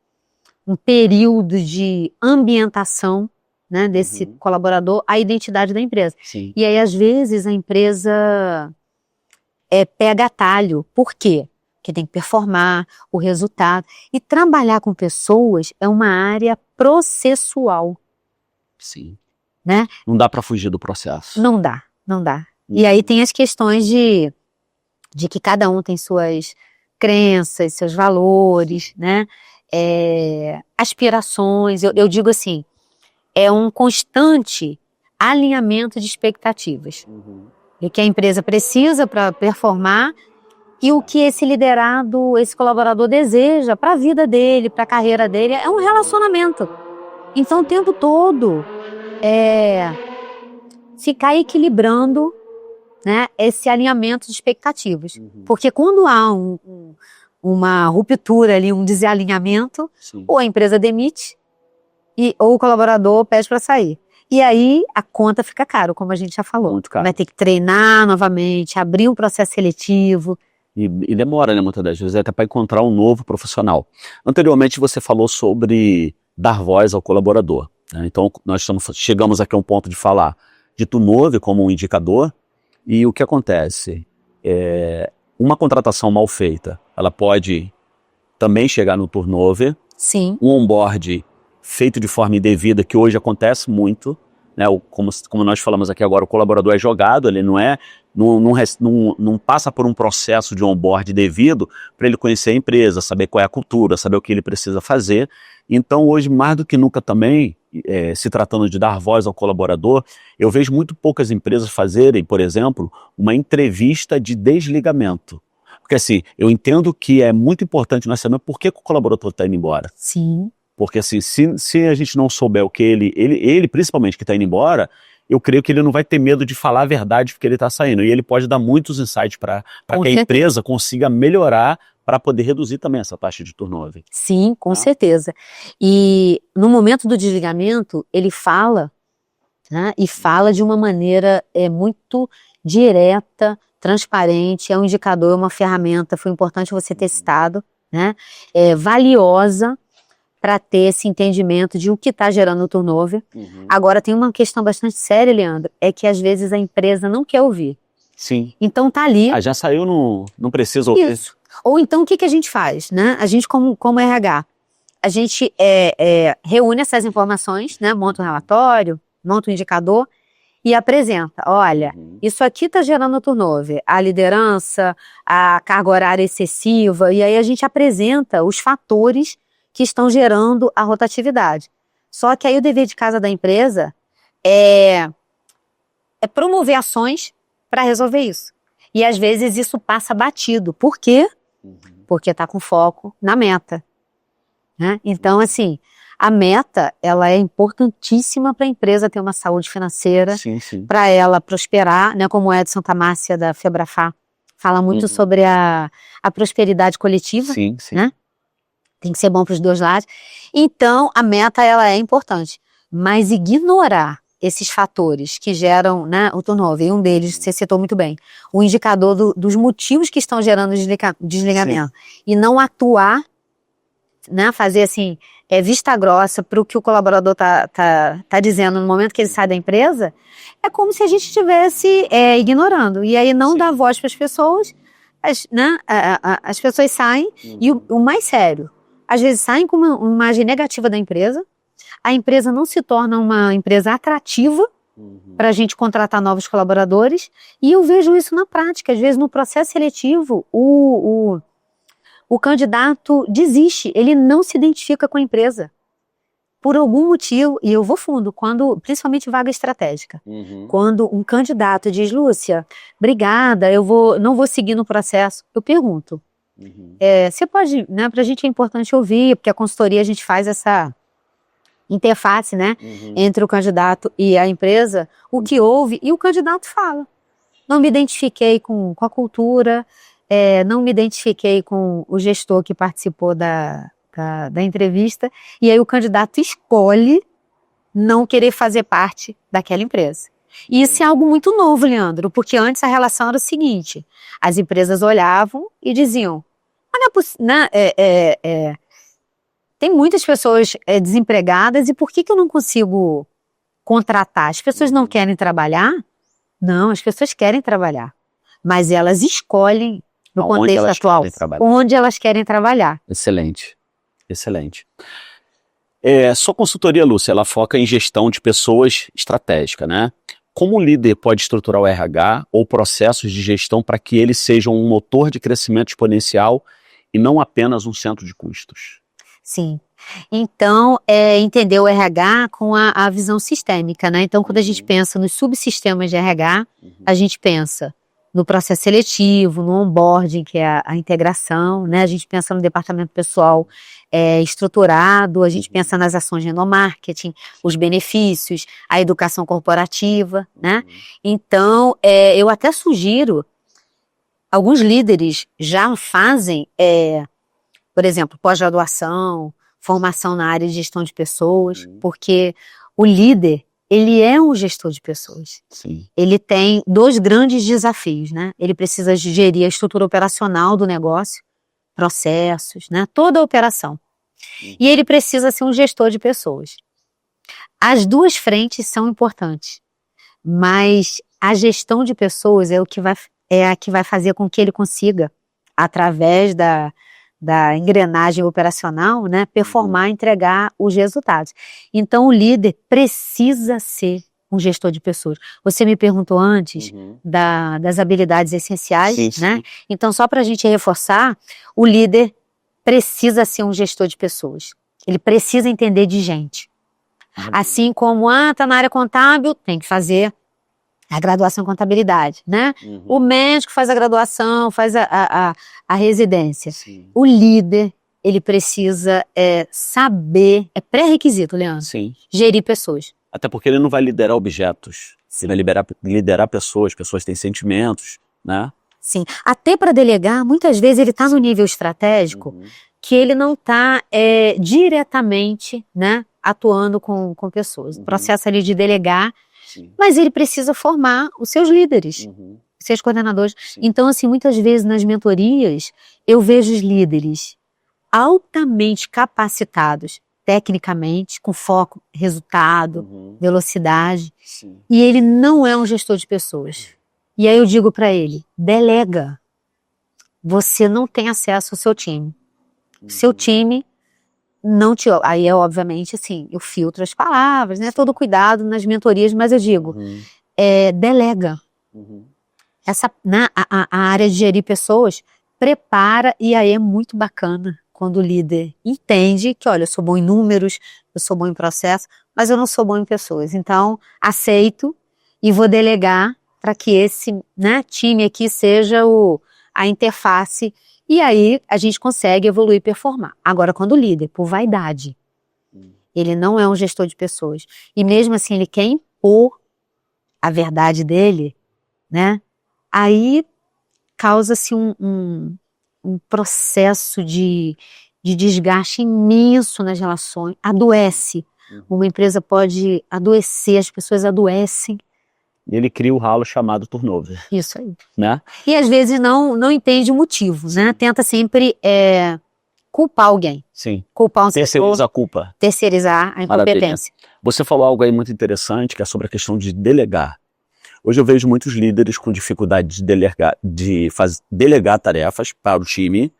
período de ambientação, né, desse colaborador, a identidade da empresa. Sim. E aí, às vezes, a empresa pega atalho. Por quê? Porque tem que performar o resultado. E trabalhar com pessoas é uma área processual. Sim. Né? Não dá para fugir do processo. Não dá. E aí tem as questões de que cada um tem suas crenças, seus valores, né? Aspirações. Eu digo assim, é um constante alinhamento de expectativas. O que a empresa precisa para performar e o que esse liderado, esse colaborador deseja para a vida dele, para a carreira dele. É um relacionamento. Então, o tempo todo, ficar equilibrando, né, esse alinhamento de expectativas. Porque quando há uma ruptura ali, um desalinhamento, ou a empresa demite, ou o colaborador pede para sair. E aí a conta fica cara, como a gente já falou. Muito caro. Vai ter que treinar novamente, abrir um processo seletivo. E demora, né, muitas das vezes, até para encontrar um novo profissional. Anteriormente você falou sobre dar voz ao colaborador, né? Então nós chegamos aqui a um ponto de falar de turnover como um indicador. E o que acontece? Uma contratação mal feita, ela pode também chegar no turnover. Sim. Um onboard feito de forma indevida, que hoje acontece muito, né? Como nós falamos aqui agora, o colaborador é jogado, ele não passa por um processo de onboard devido para ele conhecer a empresa, saber qual é a cultura, saber o que ele precisa fazer. Então hoje, mais do que nunca também, se tratando de dar voz ao colaborador, eu vejo muito poucas empresas fazerem, por exemplo, uma entrevista de desligamento. Porque assim, eu entendo que é muito importante nós sabermos por que o colaborador está indo embora. Sim. Porque assim, se a gente não souber o que ele principalmente que está indo embora, eu creio que ele não vai ter medo de falar a verdade porque ele está saindo. E ele pode dar muitos insights para que a empresa consiga melhorar para poder reduzir também essa taxa de turnover. Sim, com certeza. E no momento do desligamento, ele fala, né, e fala de uma maneira muito direta, transparente, é um indicador, é uma ferramenta, foi importante você ter citado, né, valiosa para ter esse entendimento de o que está gerando o turnover. Agora, tem uma questão bastante séria, Leandro, é que às vezes a empresa não quer ouvir. Sim. Então tá ali. Já saiu, não precisa ouvir. Isso. Ou então o que a gente faz, né? A gente como RH, a gente reúne essas informações, né? Monta um relatório, monta um indicador e apresenta. Olha, isso aqui está gerando turnover. A liderança, a carga horária excessiva, e aí a gente apresenta os fatores que estão gerando a rotatividade. Só que aí o dever de casa da empresa é promover ações para resolver isso. E às vezes isso passa batido. Por quê? Porque está com foco na meta. Né? Então, assim, a meta, ela é importantíssima para a empresa ter uma saúde financeira, para ela prosperar, né? Como o Edson Tamássia da Febrafá fala muito sobre a prosperidade coletiva, né? Tem que ser bom para os dois lados. Então, a meta, ela é importante. Mas ignorar esses fatores que geram, né, o turnover, e um deles, você citou muito bem, o indicador dos motivos que estão gerando desligamento. E não atuar, né, fazer assim, vista grossa para o que o colaborador tá dizendo no momento que ele sai da empresa, é como se a gente estivesse ignorando. E aí não dá voz para as pessoas, né, as pessoas saem, e o mais sério, às vezes saem com uma imagem negativa da empresa, a empresa não se torna uma empresa atrativa para a gente contratar novos colaboradores, e eu vejo isso na prática. Às vezes no processo seletivo o candidato desiste, ele não se identifica com a empresa por algum motivo, e eu vou fundo, principalmente vaga estratégica, quando um candidato diz: Lúcia, obrigada, não vou seguir no processo, eu pergunto, você pode, né, pra gente é importante ouvir, porque a consultoria a gente faz essa interface, né, entre o candidato e a empresa, o que houve, e o candidato fala: não me identifiquei com a cultura, não me identifiquei com o gestor que participou da entrevista, e aí o candidato escolhe não querer fazer parte daquela empresa. E isso é algo muito novo, Leandro, porque antes a relação era o seguinte: as empresas olhavam e diziam: Mas não é né? Tem muitas pessoas desempregadas e por que eu não consigo contratar? As pessoas não querem trabalhar? Não, as pessoas querem trabalhar. Mas elas escolhem, no contexto atual, onde elas querem trabalhar. Excelente, excelente. Sua consultoria, Lúcia, ela foca em gestão de pessoas estratégica, né? Como o líder pode estruturar o RH ou processos de gestão para que eles sejam um motor de crescimento exponencial e não apenas um centro de custos? Sim. Então, entender o RH com a visão sistêmica, né? Então, quando a gente pensa nos subsistemas de RH, a gente pensa no processo seletivo, no onboarding, que é a integração, né? A gente pensa no departamento pessoal estruturado, a gente pensa nas ações de endomarketing, os benefícios, a educação corporativa, né? Então, eu até sugiro, alguns líderes já fazem, por exemplo, pós-graduação, formação na área de gestão de pessoas, porque o líder, ele é um gestor de pessoas. Sim. Ele tem 2 grandes desafios, né? Ele precisa gerir a estrutura operacional do negócio, processos, né? Toda a operação. E ele precisa ser um gestor de pessoas. As 2 frentes são importantes, mas a gestão de pessoas é a que vai fazer com que ele consiga, através da engrenagem operacional, né, performar, entregar os resultados. Então, o líder precisa ser um gestor de pessoas. Você me perguntou antes das habilidades essenciais, sim, né? Sim. Então, só para a gente reforçar, o líder precisa ser um gestor de pessoas. Ele precisa entender de gente. Assim como, tá na área contábil, tem que fazer a graduação em contabilidade, né? O médico faz a graduação, faz a residência. Sim. O líder, ele precisa saber, é pré-requisito, Leandro, Sim. gerir pessoas. Até porque ele não vai liderar objetos, ele vai liderar pessoas têm sentimentos, né? Sim, até para delegar, muitas vezes ele está no nível estratégico que ele não está diretamente, né, atuando com pessoas. O processo ali de delegar, mas ele precisa formar os seus líderes, os seus coordenadores. Sim. Então, assim, muitas vezes nas mentorias, eu vejo os líderes altamente capacitados, tecnicamente, com foco, resultado, velocidade, e ele não é um gestor de pessoas. E aí eu digo para ele, delega. Você não tem acesso ao seu time. Seu time não te... Aí obviamente, assim, eu filtro as palavras, né? Todo cuidado nas mentorias, mas eu digo, delega. A área de gerir pessoas prepara, e aí é muito bacana quando o líder entende que, olha, eu sou bom em números, eu sou bom em processo, mas eu não sou bom em pessoas. Então, aceito e vou delegar para que esse, né, time aqui seja a interface, e aí a gente consegue evoluir e performar. Agora, quando o líder, por vaidade, ele não é um gestor de pessoas, e mesmo assim ele quer impor a verdade dele, né, aí causa-se um processo de desgaste imenso nas relações, adoece. Uma empresa pode adoecer, as pessoas adoecem. E ele cria o ralo chamado turnover. Isso aí. Né? E às vezes não entende o motivo, né? Tenta sempre culpar alguém. Sim. Culpar um Terceiriza a culpa. Terceirizar a incompetência. Maravilha. Você falou algo aí muito interessante, que é sobre a questão de delegar. Hoje eu vejo muitos líderes com dificuldade de delegar tarefas para o time,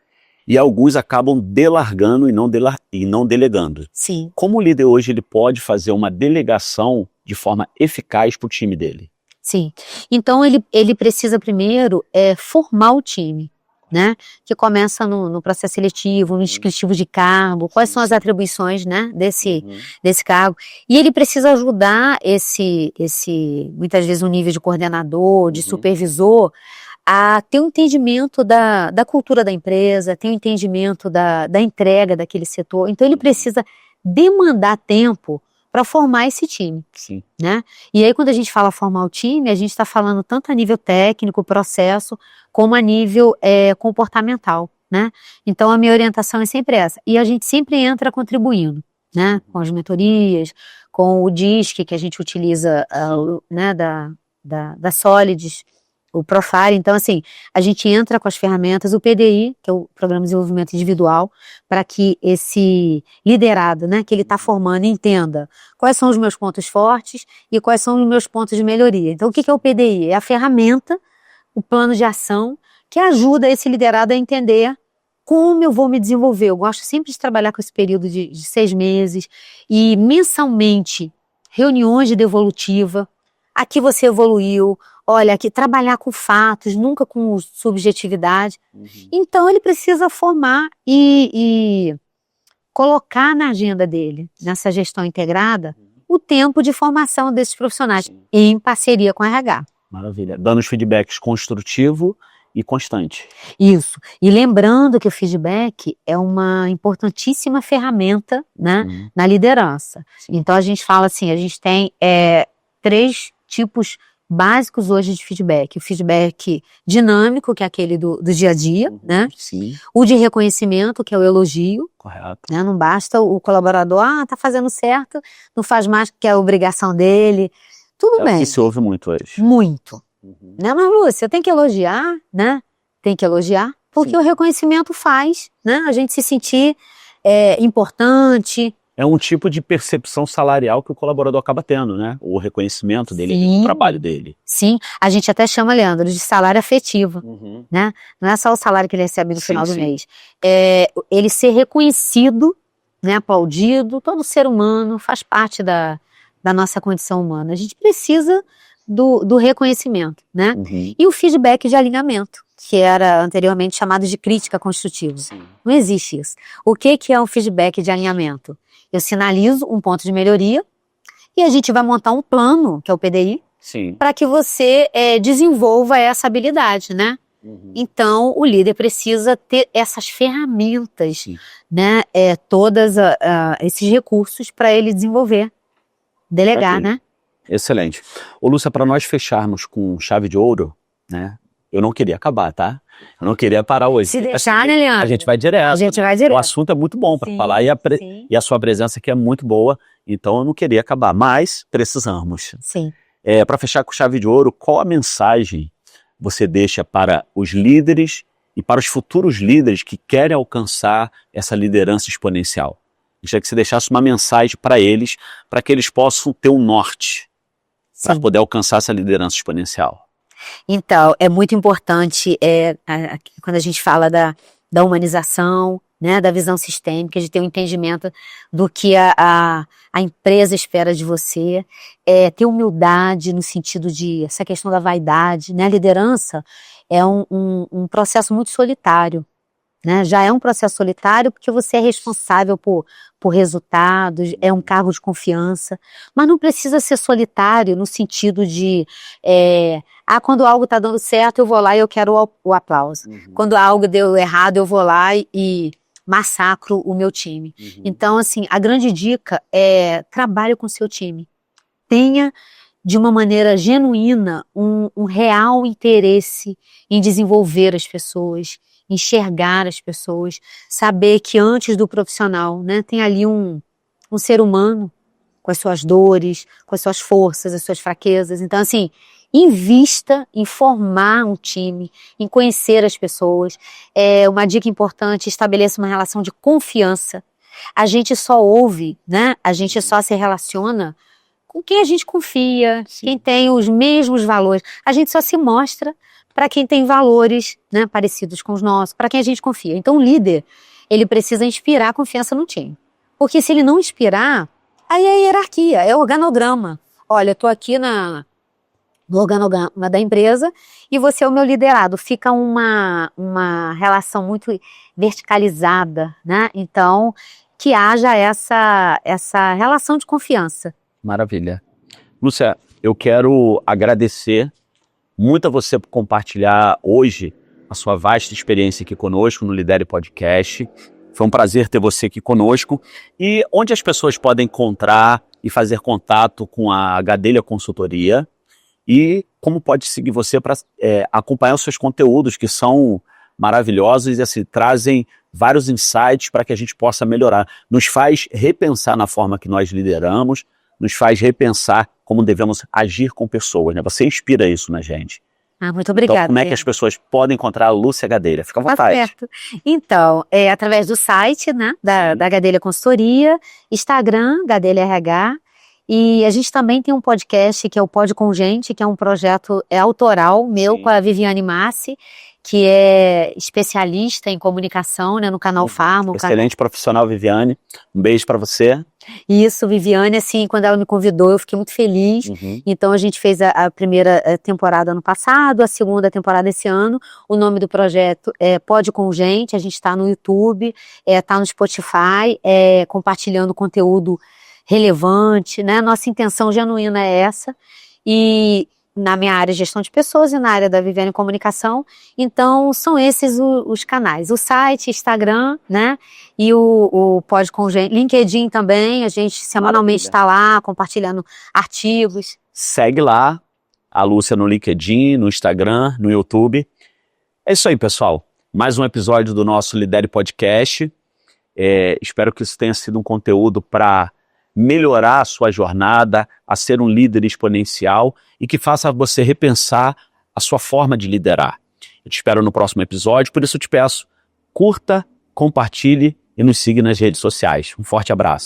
e alguns acabam delargando e não delegando. Sim. Como o líder hoje ele pode fazer uma delegação de forma eficaz para o time dele? Sim. Então ele precisa primeiro formar o time, né? Que começa no processo seletivo, no descritivo de cargo, quais são as atribuições, né, desse cargo. E ele precisa ajudar esse muitas vezes um nível de coordenador, de supervisor, a ter um entendimento da cultura da empresa, ter um entendimento da entrega daquele setor. Então ele precisa demandar tempo para formar esse time. Sim. Né? E aí quando a gente fala formar o time, a gente está falando tanto a nível técnico, processo, como a nível comportamental, né? Então a minha orientação é sempre essa. E a gente sempre entra contribuindo, né? Com as mentorias, com o DISC que a gente utiliza, né? da Solids, o Profile. Então, assim, a gente entra com as ferramentas, o PDI, que é o Programa de Desenvolvimento Individual, para que esse liderado, né, que ele está formando, entenda quais são os meus pontos fortes e quais são os meus pontos de melhoria. Então, o que é o PDI? É a ferramenta, o plano de ação, que ajuda esse liderado a entender como eu vou me desenvolver. Eu gosto sempre de trabalhar com esse período de 6 meses e mensalmente reuniões de devolutiva. Aqui você evoluiu, olha, aqui trabalhar com fatos, nunca com subjetividade. Então ele precisa formar e colocar na agenda dele, nessa gestão integrada, o tempo de formação desses profissionais, em parceria com a RH. Maravilha. Dando os feedbacks construtivo e constante. Isso. E lembrando que o feedback é uma importantíssima ferramenta, né, na liderança. Sim. Então a gente fala assim, a gente tem 3 tipos básicos hoje de feedback. O feedback dinâmico, que é aquele do dia a dia, né? Sim. O de reconhecimento, que é o elogio. Correto. Né? Não basta o colaborador, tá fazendo certo, não faz mais que é a obrigação dele. Tudo bem. Isso se ouve muito hoje. Muito. Né, mas Lúcia, tem que elogiar, né? Tem que elogiar, porque o reconhecimento faz, né? A gente se sentir importante. É um tipo de percepção salarial que o colaborador acaba tendo, né? O reconhecimento dele, do trabalho dele. Sim, a gente até chama, Leandro, de salário afetivo, né? Não é só o salário que ele recebe no final do mês. Ele ser reconhecido, né? Aplaudido, todo ser humano faz parte da nossa condição humana. A gente precisa do reconhecimento, né? E o feedback de alinhamento, que era anteriormente chamado de crítica construtiva. Não existe isso. O que é um feedback de alinhamento? Eu sinalizo um ponto de melhoria e a gente vai montar um plano, que é o PDI, para que você desenvolva essa habilidade, né? Então, o líder precisa ter essas ferramentas, né? Todos esses recursos para ele desenvolver, delegar, né? Excelente. Ô Lúcia, para nós fecharmos com chave de ouro, né? Eu não queria acabar, tá? Eu não queria parar hoje. Se deixar, né, Leandro? A gente vai direto. A gente vai direto. O assunto é muito bom para falar e a sua presença aqui é muito boa, então eu não queria acabar, mas precisamos. Sim. Para fechar com chave de ouro, qual a mensagem você deixa para os líderes e para os futuros líderes que querem alcançar essa liderança exponencial? Gostaria que você deixasse uma mensagem para eles, para que eles possam ter um norte para poder alcançar essa liderança exponencial. Então, é muito importante quando a gente fala da humanização, né, da visão sistêmica, de ter um entendimento do que a empresa espera de você, ter humildade no sentido de essa questão da vaidade, né? A liderança é um processo muito solitário. Né? Já é um processo solitário porque você é responsável por resultados, é um cargo de confiança, mas não precisa ser solitário no sentido de quando algo está dando certo eu vou lá e eu quero o aplauso, quando algo deu errado eu vou lá e massacro o meu time. Então, assim, a grande dica é trabalhe com o seu time, tenha de uma maneira genuína um real interesse em desenvolver as pessoas, enxergar as pessoas, saber que antes do profissional, né, tem ali um ser humano com as suas dores, com as suas forças, as suas fraquezas. Então, assim, invista em formar um time, em conhecer as pessoas. Uma dica importante, estabeleça uma relação de confiança. A gente só ouve, né, a gente só se relaciona com quem a gente confia, quem tem os mesmos valores. A gente só se mostra para quem tem valores, né, parecidos com os nossos, para quem a gente confia. Então o líder, ele precisa inspirar a confiança no time. Porque se ele não inspirar, aí é hierarquia, é organograma. Olha, eu estou aqui no organograma da empresa e você é o meu liderado. Fica uma relação muito verticalizada, né? Então, que haja essa relação de confiança. Maravilha. Lúcia, eu quero agradecer muito a você por compartilhar hoje a sua vasta experiência aqui conosco no Lidere Podcast. Foi um prazer ter você aqui conosco. E onde as pessoas podem encontrar e fazer contato com a Gadelha Consultoria e como pode seguir você para acompanhar os seus conteúdos que são maravilhosos e assim, trazem vários insights para que a gente possa melhorar. Nos faz repensar na forma que nós lideramos, nos faz repensar como devemos agir com pessoas, né? Você inspira isso na gente. Muito obrigada. Então, como é que as pessoas podem encontrar a Lúcia Gadelha? Fica à Tá vontade. certo. Então, através do site, né, da Gadelha Consultoria, Instagram, Gadelha RH, e a gente também tem um podcast que é o Pod com Gente, que é um projeto autoral meu com a Viviane Massi, que é especialista em comunicação, né, no canal Farma. Excelente profissional, Viviane. Um beijo para você. Isso, Viviane, assim, quando ela me convidou, eu fiquei muito feliz. Então a gente fez a primeira temporada ano passado, a segunda temporada esse ano. O nome do projeto é Pod com Gente, a gente está no YouTube, está no Spotify, compartilhando conteúdo relevante, né? Nossa intenção genuína é essa. E na minha área de gestão de pessoas e na área da Viviane Comunicação. Então, são esses os canais. O site, Instagram, né? E o Pod com Gente, LinkedIn também, a gente semanalmente está lá compartilhando artigos. Segue lá a Lúcia no LinkedIn, no Instagram, no YouTube. É isso aí, pessoal. Mais um episódio do nosso Lidere Podcast. Espero que isso tenha sido um conteúdo para melhorar a sua jornada, a ser um líder exponencial e que faça você repensar a sua forma de liderar. Eu te espero no próximo episódio, por isso eu te peço, curta, compartilhe e nos siga nas redes sociais. Um forte abraço.